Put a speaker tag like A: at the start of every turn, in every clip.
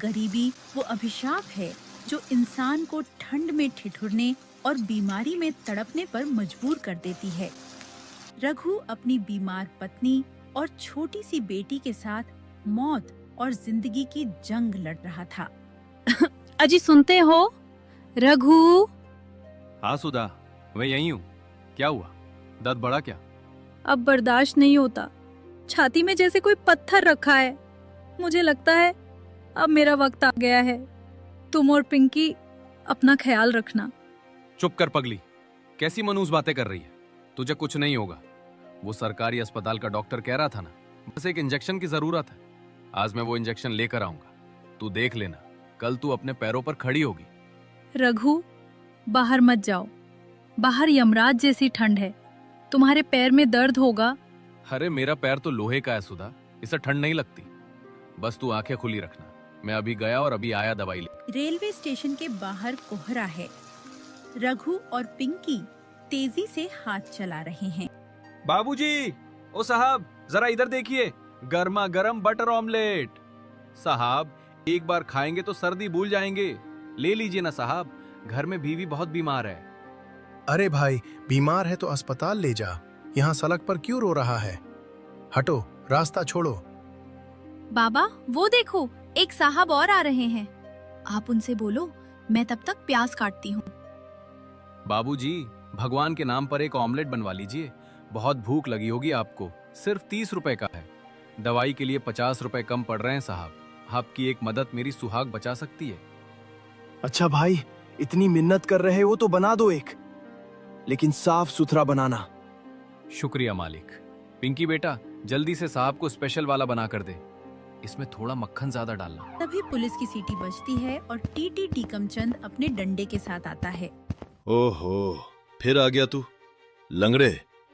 A: गरीबी वो अभिशाप है जो इंसान को ठंड में ठिठुरने और बीमारी में तड़पने पर मजबूर कर देती है। रघु अपनी बीमार पत्नी और छोटी सी बेटी के साथ मौत और जिंदगी की जंग लड़ रहा था।
B: अजी सुनते हो? रघु।
C: हाँ सुधा, मैं यहीं हूँ। क्या हुआ? दर्द बढ़ा क्या?
B: अब बर्दाश्त नहीं होता। छाती में जैसे कोई पत्थर रखा है। मुझे लगता है अब मेरा वक्त आ गया है। तुम और पिंकी अपना ख्याल रखना।
C: चुप कर पगली, कैसी मनूस बातें कर रही है? तुझे कुछ नहीं होगा। वो सरकारी अस्पताल का डॉक्टर कह रहा था ना, बस एक इंजेक्शन की जरूरत है। आज मैं वो इंजेक्शन लेकर आऊंगा। तू देख लेना, कल तू अपने पैरों पर खड़ी होगी।
B: रघु, बाहर मत जाओ। बाहर यमराज जैसी ठंड है। तुम्हारे पैर में दर्द होगा।
C: अरे मेरा पैर तो लोहे का है सुधा, इसे ठंड नहीं लगती। बस तू आंखें खुली रखना। मैं अभी गया और अभी आया दवाई ले।
A: रेलवे स्टेशन के बाहर कोहरा है। रघु और पिंकी तेजी से हाथ चला रहे हैं।
C: बाबूजी, ओ साहब, जरा इधर देखिए, गर्मा गर्म बटर ऑमलेट। साहब, एक बार खाएंगे तो सर्दी भूल जाएंगे। ले लीजिए ना साहब, घर में बीवी बहुत बीमार है।
D: अरे भाई, बीमार है तो अस्पताल ले जा। यहाँ सड़क पर क्यों रो रहा है? हटो, रास्ता छोड़ो।
B: बाबा, वो देखो, एक साहब और आ रहे हैं। आप उनसे बोलो, मैं तब तक प्याज काटती हूँ।
C: बाबूजी, भगवान के नाम पर एक ऑमलेट बनवा लीजिए। बहुत भूख लगी होगी आपको। सिर्फ 30 रुपए का है। दवाई के लिए 50 रुपए कम पड़ रहे हैं साहब। आपकी एक मदद मेरी सुहाग बचा सकती है।
E: अच्छा भाई, इतनी मिन्नत कर रहे हो तो बना दो एक, लेकिन साफ सुथरा बनाना।
C: शुक्रिया मालिक। पिंकी बेटा, जल्दी से साहब को स्पेशल वाला बना कर दे। इसमें थोड़ा मक्खन ज्यादा डालना।
A: तभी पुलिस की सीटी बजती है और टीटी टीकमचंद अपने डंडे के साथ आता है।
F: ओहो, फिर आ गया तू। लंगड़े,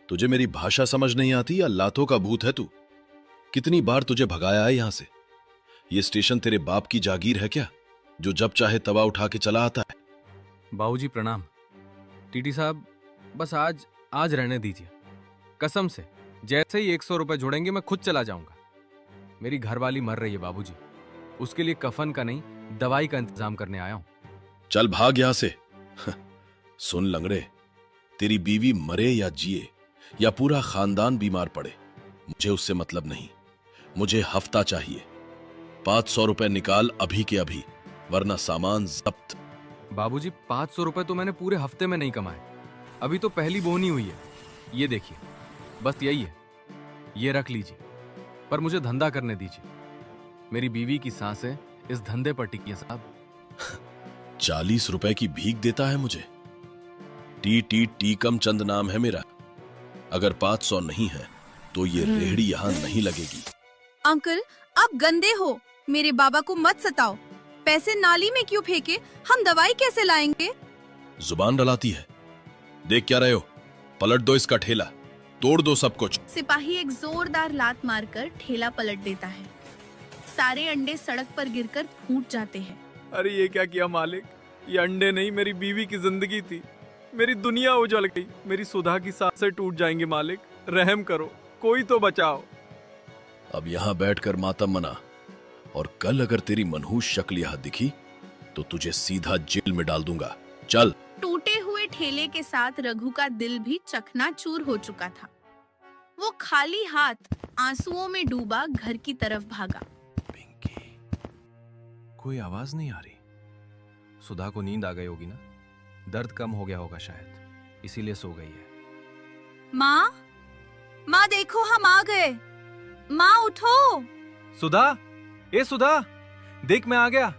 F: तुझे मेरी भाषा समझ नहीं आती या लातों का भूत है तू? कितनी बार तुझे भगाया है यहां से? ये स्टेशन तेरे बाप की जागीर है क्या, जो जब चाहे तवा उठा के चला आता है?
C: बाबूजी प्रणाम। टीटी साहब, बस आज रहने दीजिए। कसम से, जैसे ही 100 रुपए जोड़ेंगे मैं खुद चला जाऊंगा। मेरी घरवाली मर रही है बाबूजी, उसके लिए कफन का नहीं, दवाई का इंतजाम करने आया हूं।
F: चल भाग यहां से। सुन लंगड़े, तेरी बीवी मरे या जिए या पूरा खानदान बीमार पड़े, मुझे उससे मतलब नहीं। मुझे हफ्ता चाहिए। 500 रुपए निकाल अभी के अभी, वरना सामान जब्त।
C: बाबूजी, 500 रुपए तो मैंने पूरे हफ्ते में नहीं कमाए। अभी तो पहली बोहनी हुई है। ये देखिए, बस यही है। ये रख लीजिए, पर मुझे धंधा करने दीजिए। मेरी बीवी की सांसें इस धंधे पर टिकी हैं साहब।
F: 40 रुपए की भीख देता है मुझे? टी टीकमचंद नाम है मेरा। अगर 500 नहीं है तो ये रेहड़ी यहाँ नहीं लगेगी।
B: अंकल, आप गंदे हो। मेरे बाबा को मत सताओ। पैसे नाली में क्यों फेंके? हम दवाई कैसे लाएंगे?
F: जुबान रलाती है। देख क्या रहे हो? पलट दो इसका ठेला, तोड़ दो सब कुछ।
A: सिपाही एक जोरदार लात मारकर ठेला पलट देता है। सारे अंडे सड़क पर गिरकर फूट जाते हैं।
C: अरे ये क्या किया मालिक? ये अंडे नहीं, मेरी बीवी की जिंदगी थी। मेरी दुनिया उजल गई। मेरी सुधा की सांसें टूट जाएंगी मालिक। रहम करो, कोई तो बचाओ।
F: अब यहाँ बैठकर मातम मना, और कल अगर तेरी मनहूस शक्ल यहाँ दिखी तो तुझे सीधा जेल में डाल दूंगा। चल।
A: टूटे हुए ठेले के साथ रघु का दिल भी चकनाचूर हो चुका था। वो खाली हाथ आंसुओं में डूबा घर की तरफ भागा।
C: पिंकी, कोई आवाज नहीं आ रही। सुधा को नींद आ गई होगी ना, दर्द कम हो गया होगा शायद, इसीलिए सो गई है।
B: माँ देखो, हम आ गए। माँ उठो।
C: सुधा, ए सुधा, देख मैं आ गया।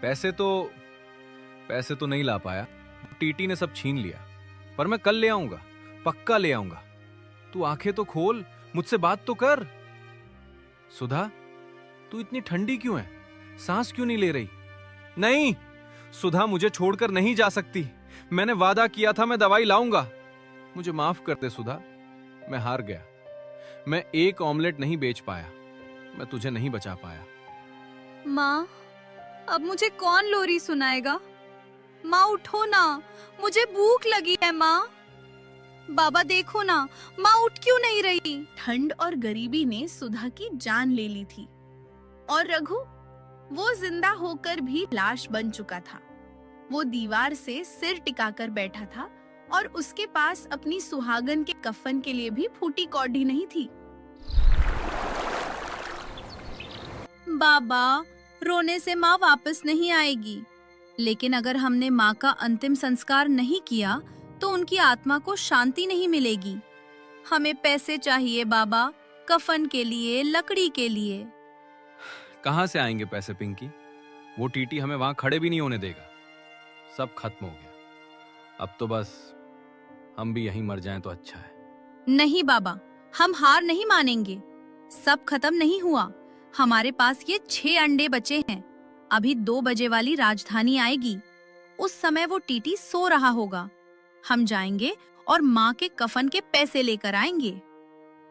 C: पैसे तो नहीं ला पाया, टीटी ने सब छीन लिया, पर मैं कल ले आऊंगा, पक्का ले आऊंगा। तू आंखें तो खोल, मुझसे बात तो कर। सुधा, तू इतनी ठंडी क्यों है? सांस क्यों नहीं ले रही? नहीं सुधा, मुझे छोड़कर नहीं जा सकती। मैंने वादा किया था मैं दवाई लाऊंगा। मुझे माफ कर दे सुधा, मैं हार गया। मैं एक ऑमलेट नहीं बेच पाया, मैं तुझे नहीं बचा पाया।
B: माँ, अब मुझे कौन लोरी सुनाएगा? माँ उठो ना, मुझे भूख लगी है। माँ, बाबा देखो ना, माँ उठ क्यों नहीं रही?
A: ठंड और गरीबी ने सुधा की जान ले ली थी और रघु
B: वो जिंदा होकर भी लाश बन चुका था। वो दीवार से सिर टिकाकर बैठा था और उसके पास अपनी सुहागन के कफन के लिए भी फूटी कौड़ी नहीं थी।
A: बाबा, रोने से माँ वापस नहीं आएगी, लेकिन अगर हमने माँ का अंतिम संस्कार नहीं किया तो उनकी आत्मा को शांति नहीं मिलेगी। हमें पैसे चाहिए बाबा, कफन के लिए, लकड़ी के लिए।
C: कहाँ से आएंगे पैसे पिंकी? वो टीटी हमें वहां खड़े भी नहीं होने देगा। सब खत्म हो गया। अब तो बस हम भी यहीं मर जाएं तो अच्छा है।
A: नहीं बाबा, हम हार नहीं मानेंगे। सब खत्म नहीं हुआ। हमारे पास ये 6 अंडे बचे हैं। अभी 2 बजे वाली राजधानी आएगी। उस समय वो टीटी सो रहा होगा। हम जाएंगे और माँ के कफन के पैसे लेकर आएंगे।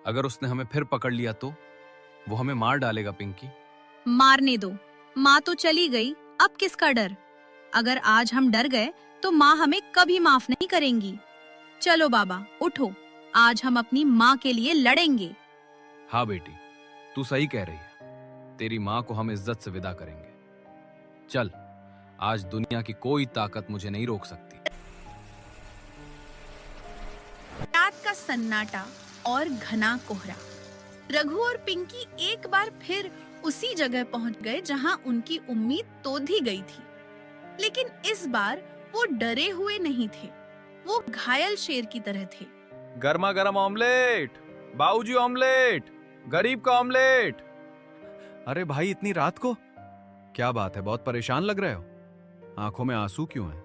C: अगर उसने हमें फिर पकड़ लिया तो वो हमें मार डालेगा पिंकी।
A: मारने दो, माँ तो चली गई, अब किसका डर? अगर आज हम डर गए तो माँ हमें कभी माफ नहीं करेंगी। चलो बाबा, उठो, आज हम अपनी माँ के लिए लड़ेंगे।
C: हाँ बेटी, तू सही कह रही है। तेरी माँ को हम इज्जत से विदा करेंगे। चल, आज दुनिया की कोई ताकत मुझे नहीं रोक सकती।
B: रात का सन्नाटा और घना कोहरा। रघु और पिंकी एक बार फिर उसी जगह पहुंच गए जहां उनकी उम्मीद तोधी गई थी। लेकिन इस बार वो डरे हुए नहीं थे। वो घायल शेर की तरह थे।
C: गर्मा गर्म ऑमलेट, बाबूजी ऑमलेट, गरीब का ऑमलेट। अरे भाई, इतनी रात को क्या बात है? बहुत परेशान लग रहे हो। आंखों में आंसू क्यों हैं?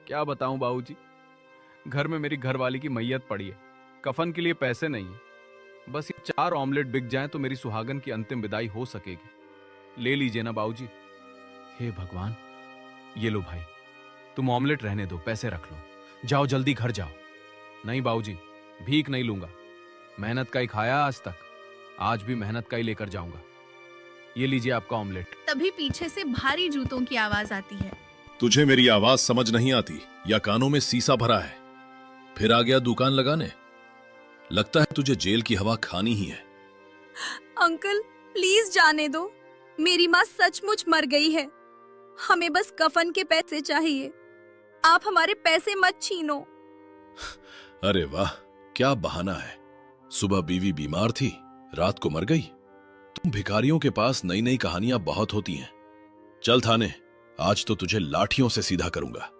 C: क्या बताऊं बाबूजी, घर में मेरी घरवाली की मैयत पड़ी है। कफन के लिए पैसे नहीं है। बस ये 4 ऑमलेट बिक जाएं तो मेरी सुहागन की अंतिम विदाई हो सकेगी। ले लीजिए ना बाबूजी। हे भगवान, ये लो भाई, तुम ऑमलेट रहने दो, पैसे रख लो। जाओ जल्दी घर जाओ। नहीं बाबूजी, भीख नहीं लूंगा। मेहनत का ही खाया आज तक, आज भी मेहनत का ही लेकर जाऊंगा। ये लीजिए आपका ऑमलेट।
B: तभी पीछे से भारी जूतों की आवाज आती है।
F: तुझे मेरी आवाज समझ नहीं आती या कानों में सीसा भरा है? फिर आ गया दुकान लगाने। लगता है तुझे जेल की हवा खानी ही है।
B: अंकल, प्लीज जाने दो। मेरी माँ सचमुच मर गई है। हमें बस कफन के पैसे चाहिए। आप हमारे पैसे मत छीनो।
F: अरे वाह, क्या बहाना है। सुबह बीवी बीमार थी, रात को मर गई। तुम भिखारियों के पास नई नई कहानियां बहुत होती हैं। चल थाने, आज तो तुझे लाठियों से सीधा करूंगा।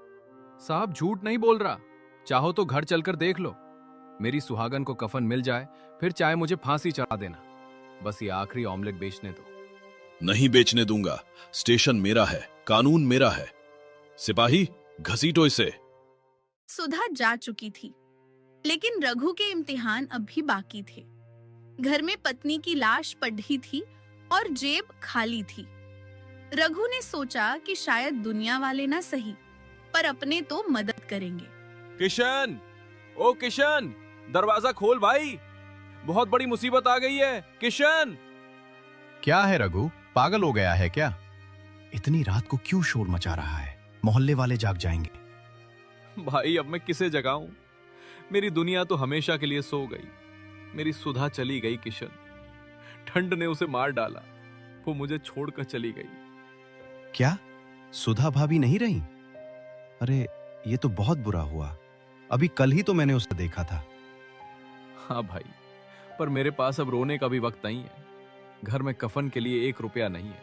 C: साहब, झूठ नहीं बोल रहा। चाहो तो घर चलकर देख लो। मेरी सुहागन को कफन मिल जाए, फिर चाहे मुझे फांसी चढ़ा देना। बस ये आखिरी ऑमलेट बेचने दो।
F: नहीं बेचने दूंगा। स्टेशन मेरा है, कानून मेरा है। सिपाही, घसीटो इसे।
B: सुधा जा चुकी थी, लेकिन रघु के इम्तिहान अब भी बाकी थे। घर में पत्नी की लाश पड़ी थी और जेब खाली थी। रघु ने सोचा कि शायद दुनिया वाले ना सही, पर अपने तो मदद करेंगे।
C: किशन, ओ किशन, दरवाजा खोल भाई, बहुत बड़ी मुसीबत आ गई है। किशन!
D: क्या है रघु, पागल हो गया है क्या? इतनी रात को क्यों शोर मचा रहा है? मोहल्ले वाले जाग जाएंगे।
C: भाई, अब मैं किसे जगाऊं? मेरी दुनिया तो हमेशा के लिए सो गई। मेरी सुधा चली गई किशन। ठंड ने उसे मार डाला। वो मुझे छोड़कर चली गई।
G: क्या सुधा भाभी नहीं रही? अरे ये तो बहुत बुरा हुआ। अभी कल ही तो मैंने उसे देखा था।
C: हाँ भाई, पर मेरे पास अब रोने का भी वक्त नहीं है। घर में कफन के लिए 1 रुपया नहीं है।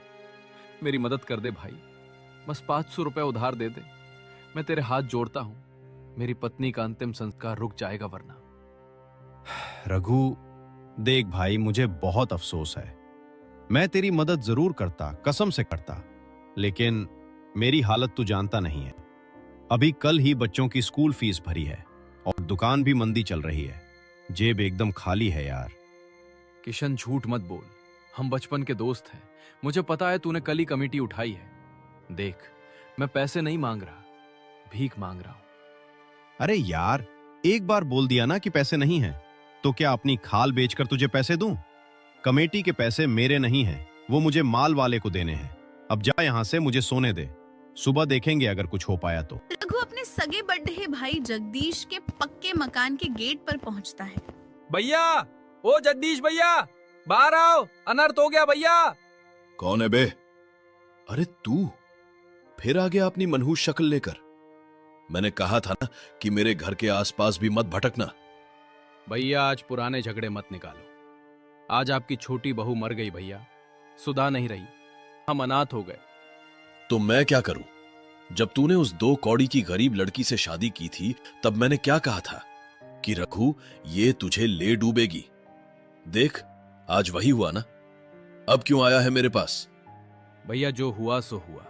C: मेरी मदद कर दे भाई, बस 500 रुपया उधार दे दे। मैं तेरे हाथ जोड़ता हूं। मेरी पत्नी का अंतिम संस्कार रुक जाएगा वरना।
G: रघु, देख भाई, मुझे बहुत अफसोस है। मैं तेरी मदद जरूर करता, कसम से करता, लेकिन मेरी हालत तू जानता नहीं है। अभी कल ही बच्चों की स्कूल फीस भरी है और दुकान भी मंदी चल रही है। जेब एकदम खाली है यार।
C: किशन, झूठ मत बोल। हम बचपन के दोस्त हैं। मुझे पता है तूने कल ही कमेटी उठाई है। देख, मैं पैसे नहीं मांग रहा, भीख मांग रहा हूं।
G: अरे यार, एक बार बोल दिया ना कि पैसे नहीं हैं, तो क्या अपनी खाल बेचकर तुझे पैसे दूं? कमेटी के पैसे मेरे नहीं हैं, वो मुझे माल वाले को देने हैं। अब जा यहां से, मुझे सोने दे। सुबह देखेंगे अगर कुछ हो पाया तो।
B: रघु अपने सगे बड़े भाई जगदीश के पक्के मकान के गेट पर पहुंचता है।
C: भैया, ओ जगदीश भैया, बाहर आओ, अनर्थ हो गया भैया।
F: कौन है बे? अरे तू फिर आ गया अपनी मनहूस शक्ल लेकर। मैंने कहा था ना कि मेरे घर के आसपास भी मत भटकना।
C: भैया आज पुराने झगड़े मत निकालो। आज आपकी छोटी बहू मर गई भैया, सुधा नहीं रही, हम अनाथ हो गए।
F: तो मैं क्या करूं? जब तूने उस 2 कौड़ी की गरीब लड़की से शादी की थी तब मैंने क्या कहा था कि रघु ये तुझे ले डूबेगी। देख आज वही हुआ ना। अब क्यों आया है मेरे पास?
C: भैया जो हुआ सो हुआ,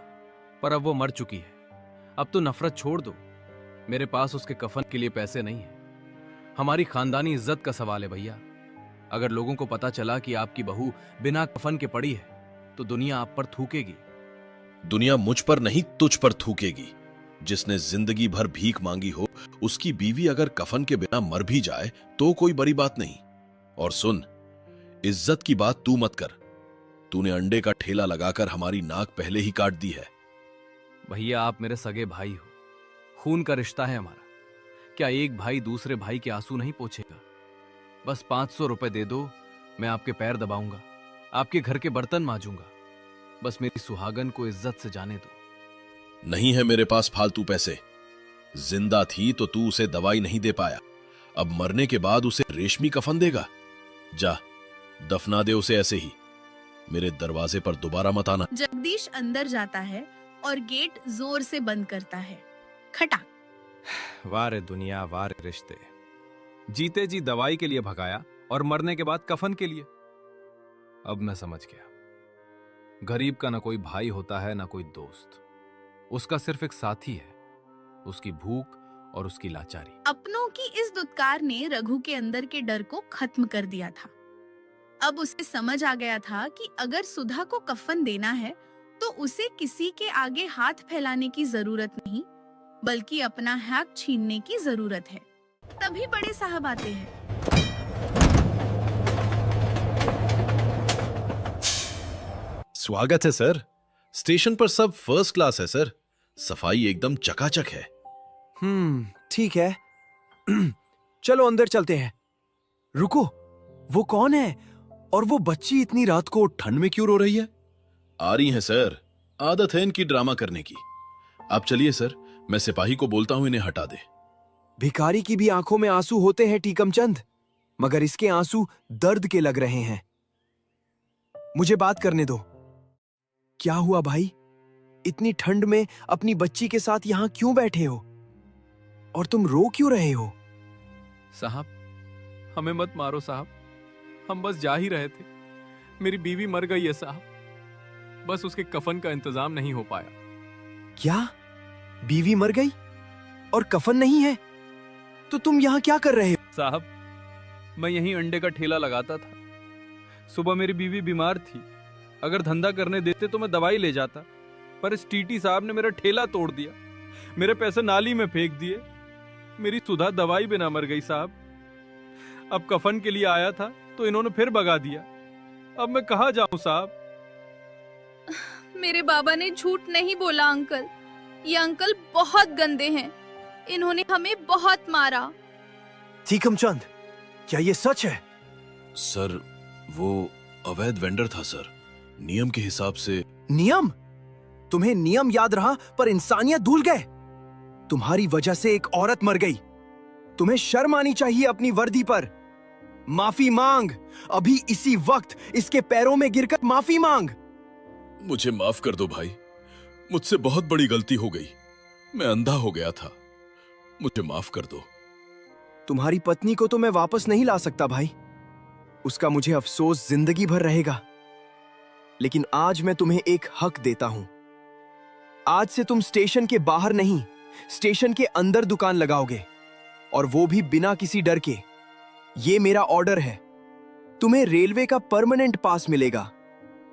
C: पर अब वो मर चुकी है। अब तो नफरत छोड़ दो। मेरे पास उसके कफन के लिए पैसे नहीं है। हमारी खानदानी इज्जत का सवाल है भैया। अगर लोगों को पता चला कि आपकी बहू बिना कफन के पड़ी है तो दुनिया आप पर थूकेगी।
F: दुनिया मुझ पर नहीं तुझ पर थूकेगी। जिसने जिंदगी भर भीख मांगी हो उसकी बीवी अगर कफन के बिना मर भी जाए तो कोई बड़ी बात नहीं। और सुन, इज्जत की बात तू मत कर। तूने अंडे का ठेला लगाकर हमारी नाक पहले ही काट दी है।
C: भैया आप मेरे सगे भाई हो, खून का रिश्ता है हमारा। क्या एक भाई दूसरे भाई के आंसू नहीं पोंछेगा? बस 500 रुपए दे दो, मैं आपके पैर दबाऊंगा, आपके घर के बर्तन मांजूंगा। बस मेरी सुहागन को इज्जत से जाने दो।
F: नहीं है मेरे पास फालतू पैसे। जिंदा थी तो तू उसे दवाई नहीं दे पाया, अब मरने के बाद उसे रेशमी कफन देगा? जा दफना दे उसे ऐसे ही। मेरे दरवाजे पर दोबारा मत आना।
B: जगदीश अंदर जाता है और गेट जोर से बंद करता है। खटाक।
C: वाह रे दुनिया, वाह रे रिश्ते। जीते जी दवाई के लिए भगाया और मरने के बाद कफन के लिए। अब मैं समझ गया, गरीब का ना कोई भाई होता है ना कोई दोस्त। उसका सिर्फ एक साथी है, उसकी भूख और उसकी लाचारी।
B: अपनों की इस दुत्कार ने रघु के अंदर के डर को खत्म कर दिया था। अब उसे समझ आ गया था कि अगर सुधा को कफन देना है तो उसे किसी के आगे हाथ फैलाने की जरूरत नहीं, बल्कि अपना हक छीनने की जरूरत है। तभी बड़े साहब आते हैं।
F: स्वागत है सर। स्टेशन पर सब फर्स्ट क्लास है सर। सफाई एकदम चकाचक है।
E: ठीक है। चलो अंदर चलते हैं। रुको, वो कौन है? और वो बच्ची इतनी रात को
F: ठंड में क्यों रो रही है? आ रही है सर, आदत है इनकी ड्रामा करने की। आप चलिए सर, मैं सिपाही को बोलता हूं इन्हें हटा दे।
E: भिखारी की भी आंखों में आंसू होते हैं टीकमचंद, मगर इसके आंसू दर्द के लग रहे हैं। मुझे बात करने दो। क्या हुआ भाई? इतनी ठंड में अपनी बच्ची के साथ यहां क्यों बैठे हो? और तुम रो क्यों रहे हो?
C: साहब हमें मत मारो साहब, हम बस जा ही रहे थे। मेरी बीवी मर गई है साहब, बस उसके कफन का इंतजाम नहीं हो पाया।
E: क्या? बीवी मर गई और कफन नहीं है? तो तुम यहां क्या कर रहे हो?
C: साहब मैं यहीं अंडे का ठेला लगाता था। सुबह मेरी बीवी बीमार थी, अगर धंधा करने देते तो मैं दवाई ले जाता, पर इस टीटी साहब ने मेरा ठेला तोड़ दिया, मेरे पैसे नाली में फेंक दिए। मेरी सुधा दवाई बिना मर गई साहब। अब कफन के लिए आया था तो इन्होंने फिर भगा दिया। अब मैं कहां जाऊं साहब?
B: मेरे बाबा ने झूठ नहीं बोला अंकल। ये अंकल बहुत गंदे हैं, इन्होंने हमें बहुत मारा।
E: टीकमचंद, क्या ये सच है?
F: सर वो अवैध वेंडर था सर, नियम के हिसाब से।
E: नियम? तुम्हें नियम याद रहा पर इंसानियत भूल गए। तुम्हारी वजह से एक औरत मर गई। तुम्हें शर्म आनी चाहिए अपनी वर्दी पर। माफी मांग, अभी इसी वक्त इसके पैरों में गिरकर माफी मांग।
F: मुझे माफ कर दो भाई, मुझसे बहुत बड़ी गलती हो गई। मैं अंधा हो गया था, मुझे माफ कर दो।
E: तुम्हारी पत्नी को तो मैं वापस नहीं ला सकता भाई, उसका मुझे अफसोस जिंदगी भर रहेगा। लेकिन आज मैं तुम्हें एक हक देता हूं। आज से तुम स्टेशन के बाहर नहीं, स्टेशन के अंदर दुकान लगाओगे, और वो भी बिना किसी डर के। ये मेरा ऑर्डर है। तुम्हें रेलवे का परमानेंट पास मिलेगा।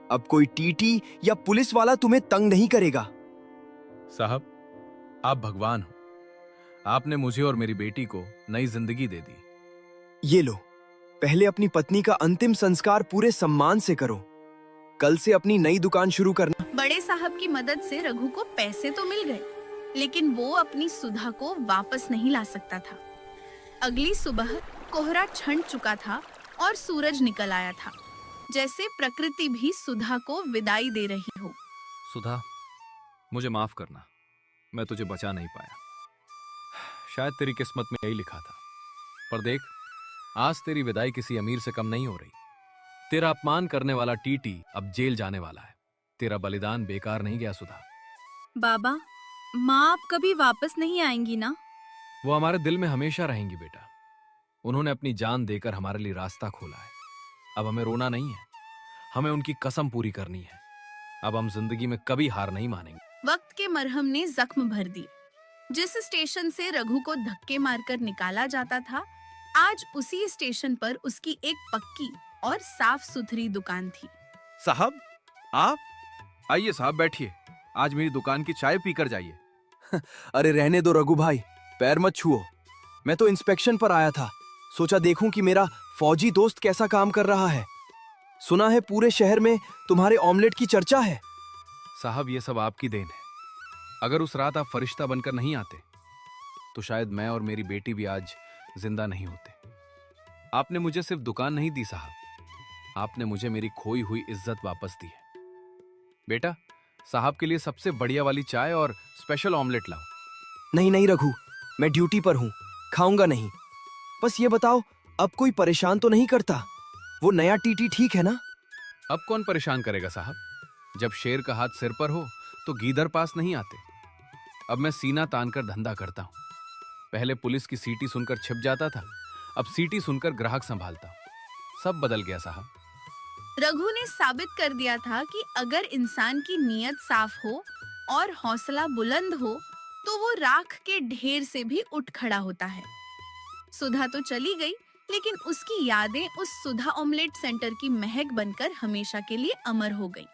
E: अब कोई टीटी या पुलिस वाला तुम्हें तंग नहीं करेगा।
C: साहब आप भगवान हो, आपने मुझे और मेरी बेटी को नई जिंदगी दे दी।
E: ये लो, पहले अपनी पत्नी का अंतिम संस्कार पूरे सम्मान से करो। कल से अपनी नई दुकान शुरू करना।
B: बड़े साहब की मदद से रघु को पैसे तो मिल गए, लेकिन वो अपनी सुधा को वापस नहीं ला सकता था। अगली सुबह कोहरा छंट चुका था और सूरज निकल आया था, जैसे प्रकृति भी सुधा को विदाई दे रही हो।
C: सुधा, मुझे माफ करना, मैं तुझे बचा नहीं पाया। शायद तेरी किस्मत में यही लिखा था। पर देख, आज तेरी विदाई किसी अमीर से कम नहीं हो रही। तेरा अपमान करने वाला टीटी अब जेल जाने वाला है। तेरा बलिदान बेकार नहीं गया सुधा।
B: बाबा, माँ आप कभी वापस नहीं आएंगी ना?
C: वो हमारे दिल में हमेशा रहेंगी बेटा। उन्होंने अपनी जान देकर हमारे लिए रास्ता खोला है। अब हमें रोना नहीं है, हमें उनकी कसम पूरी करनी है। अब हम जिंदगी में कभी हार नहीं मानेंगे।
B: वक्त के मरहम ने जख्म भर दिए। जिस स्टेशन से रघु को धक्के मारकर निकाला जाता था, आज उसी स्टेशन पर उसकी एक पक्की और साफ सुथरी दुकान थी।
H: साहब, आप आइए साहब, बैठिए। आज मेरी दुकान की चाय पीकर जाइए।
E: अरे रहने दो रघु भाई, पैर मत छुओ। मैं तो इंस्पेक्शन पर आया था, सोचा देखूं कि मेरा फौजी दोस्त कैसा काम कर रहा है। सुना है पूरे शहर में तुम्हारे ऑमलेट की चर्चा है।
C: साहब, ये सब आपकी देन है। अगर उस रात आप फरिश्ता बनकर नहीं आते तो शायद मैं और मेरी बेटी भी आज जिंदा नहीं होते। आपने मुझे सिर्फ दुकान नहीं दी साहब, आपने मुझे मेरी खोई हुई इज्जत वापस दी है। बेटा, साहब के लिए सबसे बढ़िया वाली चाय और स्पेशल ऑमलेट लाओ।
E: नहीं नहीं रघु, मैं ड्यूटी पर हूँ, खाऊंगा नहीं। बस ये बताओ, अब कोई परेशान तो नहीं करता? वो नया टीटी ठीक है ना?
C: अब कौन परेशान करेगा साहब? जब शेर का हाथ सिर पर हो तो गीदड़ पास नहीं आते। अब मैं सीना तानकर धंधा करता हूँ। पहले पुलिस की सीटी सुनकर छिप जाता था, अब सीटी सुनकर ग्राहक संभालता हूँ। सब बदल गया साहब।
B: रघु ने साबित कर दिया था कि अगर इंसान की नीयत साफ हो और हौसला बुलंद हो तो वो राख के ढेर से भी उठ खड़ा होता है। सुधा तो चली गई, लेकिन उसकी यादें उस सुधा ऑमलेट सेंटर की महक बनकर हमेशा के लिए अमर हो गई।